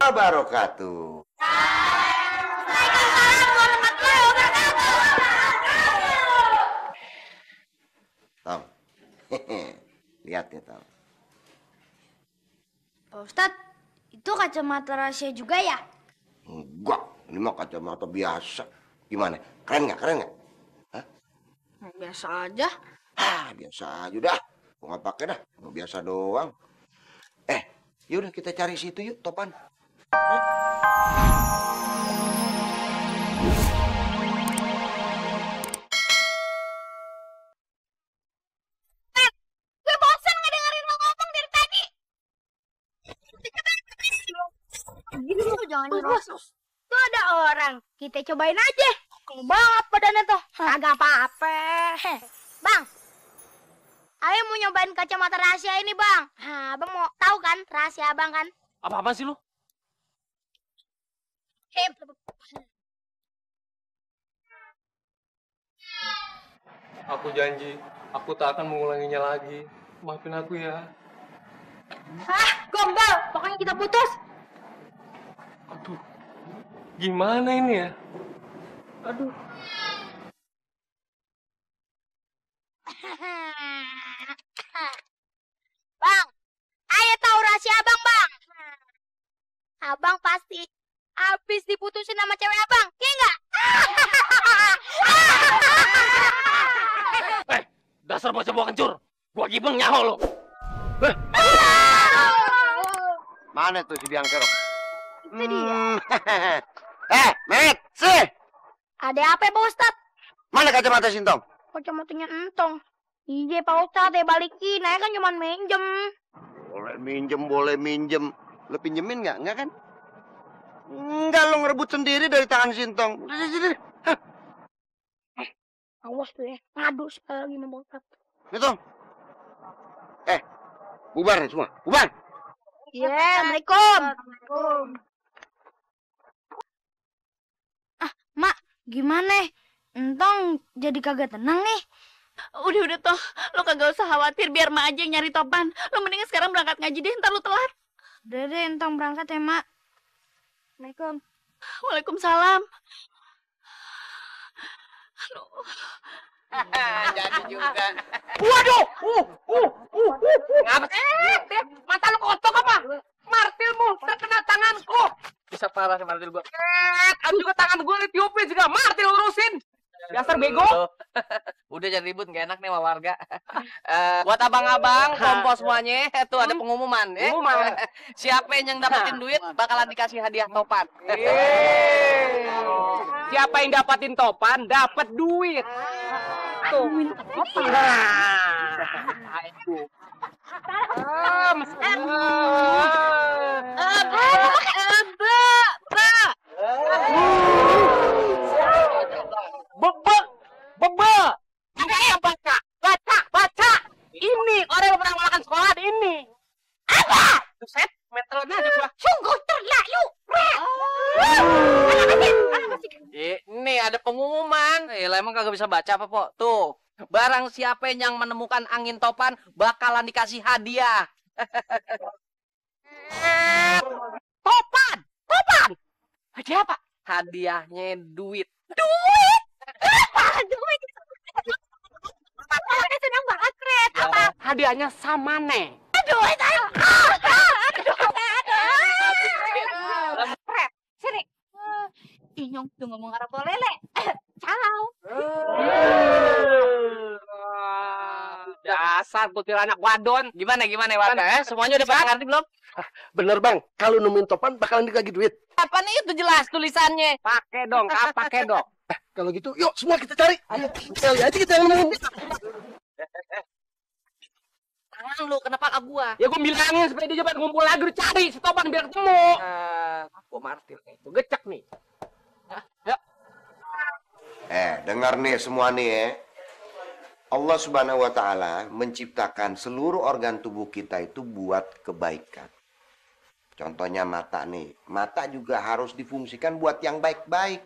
wabarakatuh. Waalaikumsalam warahmatullahi wabarakatuh. Tom, lihat nih Tom. Pak Ustadz, itu kacamata rahasia juga ya? Enggak, ini mah kacamata biasa. Gimana? Keren nggak? Keren nggak? Hah? Biasa aja. Biasa aja dah. Gua nggak pakai dah. Mau biasa doang. Yaudah kita cari situ yuk, Topan. Gue bosan ngedengerin lo ngomong dari tadi. Gini lo jangan nyerocos. Tuh ada orang, kita cobain aja. Kalo banget badannya tuh. Kagak apa-apa. Bang, ayo mau nyobain kacamata rahasia ini, Bang. Abang mau tahu kan rahasia Abang kan? Apa-apa sih lu? Aku janji, aku tak akan mengulanginya lagi. Maafin aku ya. Gombal, pokoknya kita putus. Aduh, gimana ini ya? Aduh. Bang, ayo tahu rahasia Abang, Bang. Abang pasti habis diputusin sama cewek Abang, iya nggak? Dasar bocah bawa kencur. Gua gibeng nyaho lo. Mana tuh si biang kerok? Itu dia. Met, sih. Ada apa ya, Pak Ustadz? Mana kacamata Sintong? Kacamatanya entong. Iya, Pak Ustadz, balikin. Saya kan cuma minjem. Boleh minjem. Lo pinjemin nggak? Nggak kan? Enggak, lo ngerebut sendiri dari tangan Sintong. Udah, sini. Awas tuh ya, ngadu sekali lagi sama Pak Ustadz. Sintong. Bubar nih semua. Bubar. Iya, Assalamualaikum. Mak, gimana? Entong jadi kagak tenang nih. Udah toh, lo kagak usah khawatir, biar mak aja yang nyari Topan. Lo mendingan sekarang berangkat ngaji deh, ntar lo telat. Udah deh, entong berangkat ya, Mak. Assalamualaikum. Waalaikumsalam. Jadi juga. Waduh! Ngapa sih? Mata lu kotok apa? Martilmu terkena tanganku. Bisa parah sih martil gua. Kan juga tangan gua ditiupin juga. Martil urusin. Dasar bego. Udah jangan ribut, gak enak nih sama warga. Buat abang-abang, kompos semuanya, tuh ada pengumuman. Pengumuman. Siapa yang dapetin duit, bakalan dikasih hadiah Topan. Siapa yang dapatin Topan, dapat duit. Tuh. Bebek. Baca. Ini orang yang pernah makan sekolah ini. Apa? Set, meteran aja gua. Sungguh terlalu. Ini ada pengumuman. Emang kagak bisa baca apa, Po? Tuh. Barang siapa yang menemukan angin Topan, bakalan dikasih hadiah. Topan. Hadiah apa? Hadiahnya duit. Duit. Senang banget, Kret. Apa? Hadiahnya sama nih. Duit. Fred, sini. Inyong tuh ngomong Arab lele. Salam. Dasar butir anak wadon. Gimana warga? Semuanya udah pada ngerti belum? Bener bang, kalau nemuin Topan bakalan dikasih duit. Apa nih itu jelas tulisannya? Pakai dong. Kalau gitu, yuk semua kita cari. Ayo, cari aja kita yang nemuin. Tangan lu, kenapa gak gua? Ya gua bilangin supaya dia cepat ngumpul lagi, lu cari si Topan biar ketemu. Gua martir nih. Gua gecek nih. Dengar nih semua nih ya. Allah Subhanahu wa Ta'ala menciptakan seluruh organ tubuh kita itu buat kebaikan. Contohnya mata nih. Mata juga harus difungsikan buat yang baik-baik.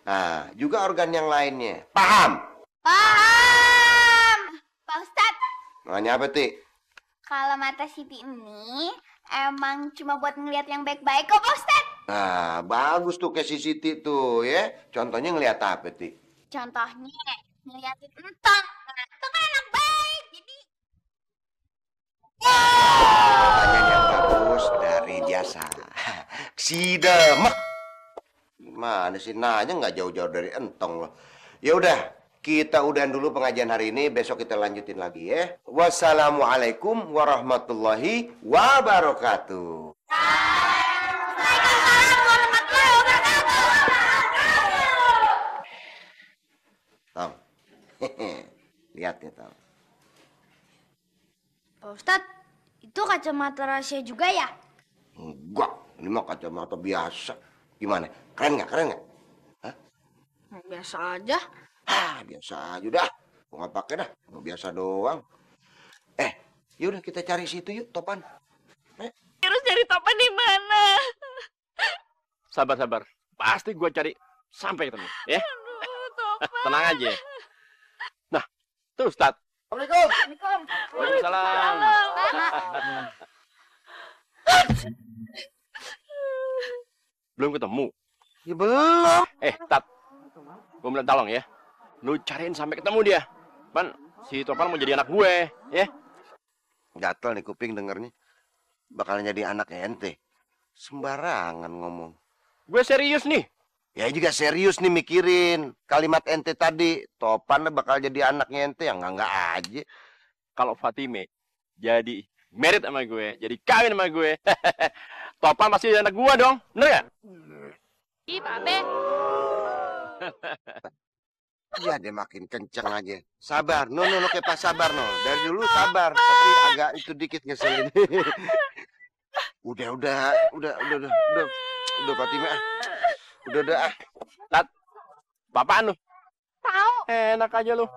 Nah, juga organ yang lainnya. Paham? Paham. Pak Ustadz, Makanya apa, Ti? kalau mata Siti ini Emang cuma buat ngeliat yang baik-baik kok, Pak Ustadz. Nah, bagus tuh kayak si Siti tuh ya. Contohnya ngeliat apa, Ti? Contohnya, ngeliatin entong. Entong kan anak baik, jadi... Pertanyaan yang bagus dari biasa. Si Demek. Gimana sih nanya nggak jauh-jauh dari entong loh. Ya udah, kita udahan dulu pengajian hari ini. Besok kita lanjutin lagi ya. Wassalamualaikum warahmatullahi wabarakatuh. Waalaikumsalam warahmatullahi wabarakatuh. Tom, lihat ya Tom. Pak Ustadz, itu kacamata rahasia juga ya? Enggak, ini mah kacamata biasa. Gimana? Keren nggak? Keren nggak? Biasa aja. Biasa aja dah. Gua nggak pakai dah. Mau biasa doang. Yaudah kita cari situ yuk, Topan. Terus cari Topan di mana? Sabar. Pasti gua cari sampai ketemu, ya. Aduh, Topan. Tenang aja. Nah, tuh Ustadz. Assalamualaikum. Waalaikumsalam. Belum ketemu. Ya belum. Tat. Gua minta tolong ya. Lu cariin sampai ketemu dia. Pan, si Topan mau jadi anak gue, ya. Gatel nih kuping dengernya. Bakal jadi anak ente. Sembarangan ngomong. Gue serius nih. Ya juga serius nih mikirin. Kalimat ente tadi. Topan bakal jadi anaknya ente. Ya enggak aja. Kalau Fatime jadi merit sama gue, jadi kawin sama gue. Topan pasti jadi anak gue dong. Bener gak? Ih, Pak Be. Iya dia makin kenceng aja. Sabar. No kepa sabar no. Dari dulu sabar. Tapi agak itu dikit ngeselin. Udah Fatimah. Udah. Tat, papaan lu? Tahu. Enak aja lu.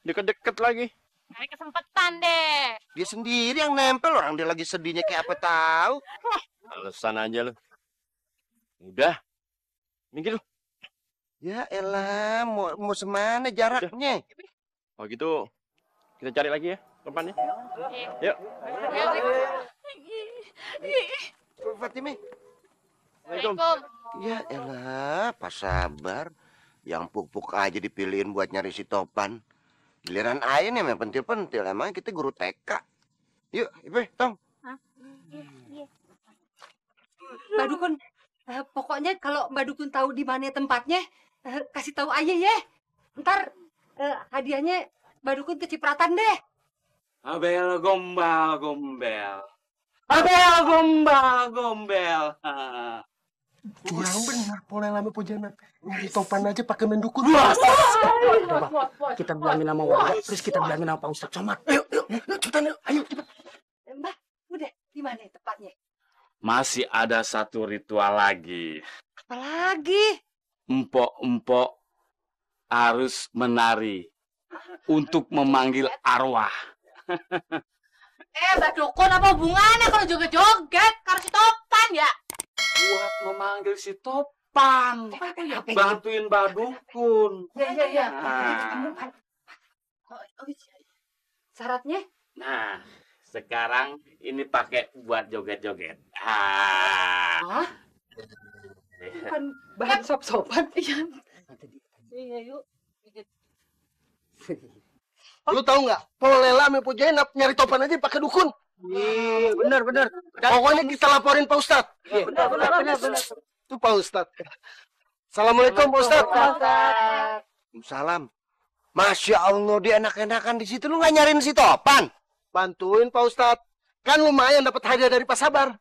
Deket-deket lagi. Cari kesempatan deh. Dia sendiri yang nempel, orang dia lagi sedihnya kayak apa tahu. Alasan aja lu. Udah. Minggir lu. Ya elah, mau semana jaraknya? Oh gitu. Kita cari lagi ya tempatnya. Yuk. Fatimah. Assalamualaikum. Ya elah, pas sabar. Yang puk-puk aja dipilihin buat nyari si Topan. Giliran air nih yang pentil-pentil. Emang kita guru TK. Yuk, Ipe, Tong. Mbak Dukun, pokoknya kalau Mbak Dukun tahu di mana tempatnya, kasih tahu aja ya. Ntar hadiahnya Mbak Dukun kecipratan deh. Abel gombal. Abel gombal. Curang benar pola lama Pojana. Nyari Topan aja pakai mendukun. Coba kita bilangin nama warga, terus kita bilangin nama Pak Ustadz Somad. Yuk, cepetan yuk. Ayo, cepet. Mbak, udah di mana tempatnya? Masih ada satu ritual lagi. Apa lagi? Empok-empok harus menari untuk memanggil arwah. Mbak Dukun, apa hubungannya kalau joget-joget? Karena si Topan ya? Buat memanggil si Topan. Bantuin Mbak Dukun. Iya. Nah. Syaratnya? Nah, sekarang ini pakai buat joget-joget. Bukan bahan sop-sopan. Iya, yuk. Lu tahu nggak? Polela sama Pojana nyari Topan aja pakai dukun. Iya, benar. Pokoknya kita laporin Pak Ustadz. Benar. Itu Pak Ustadz. Assalamualaikum Pak Ustadz. Salam. Masya Allah dia enak-enakan di situ. Lu nggak nyariin si Topan? Bantuin Pak Ustadz. Kan lumayan dapat hadiah dari Pak Sabar.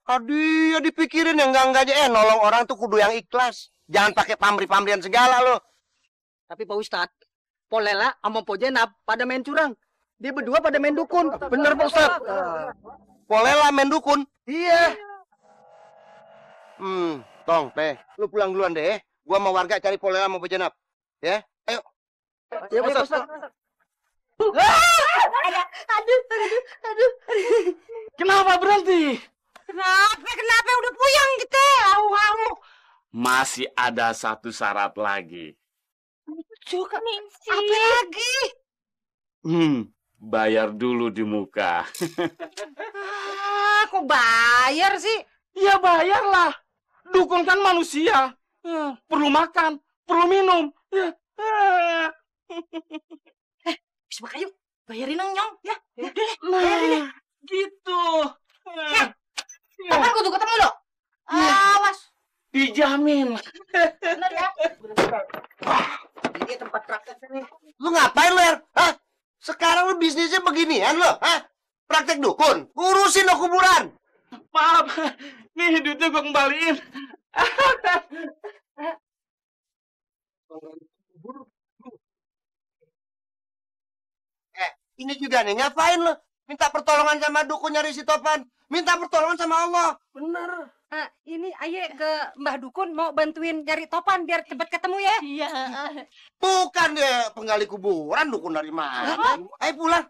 Aduh, ya dipikirin yang enggak aja. Nolong orang tuh kudu yang ikhlas. Jangan pakai pamrih-pamrihan segala lo. Tapi Pak Ustadz, Polela sama Pojana pada main curang. Dia berdua pada main dukun. Bener Pak Ustadz. Polela main dukun. Iya. Tong, Pe. Lu pulang duluan deh. Gua mau warga cari Polela mau Pejenap. Ya, ayo. Iya Pak Ustadz. Aduh. Kenapa berhenti? Kenapa udah puyeng gitu? Au. Masih ada satu syarat lagi. Juga apa lagi? Bayar dulu di muka. kok bayar sih? Ya bayarlah. Dukun kan manusia. Perlu makan, perlu minum. Ya. Bisa yuk, bayarin dong, Nyong. Ya, udah. Nah, gitu. Kapan kudu ketemu lo? Awas. Dijamin. Bener ya. Ini tempat praktek nih. Lu ngapain lu, Er? Hah? Sekarang lu bisnisnya beginian lo, hah? Praktek dukun, urusin lo kuburan. Maaf, nih duitnya gue kembaliin. Ini juga nih, ngapain lo? Minta pertolongan sama dukun nyari si Topan. Minta pertolongan sama Allah. Bener. Ini aye ke Mbah Dukun mau bantuin nyari Topan biar cepet ketemu ya. Iya. Bukan dia penggali kuburan, dukun dari mana? Ayo pulang.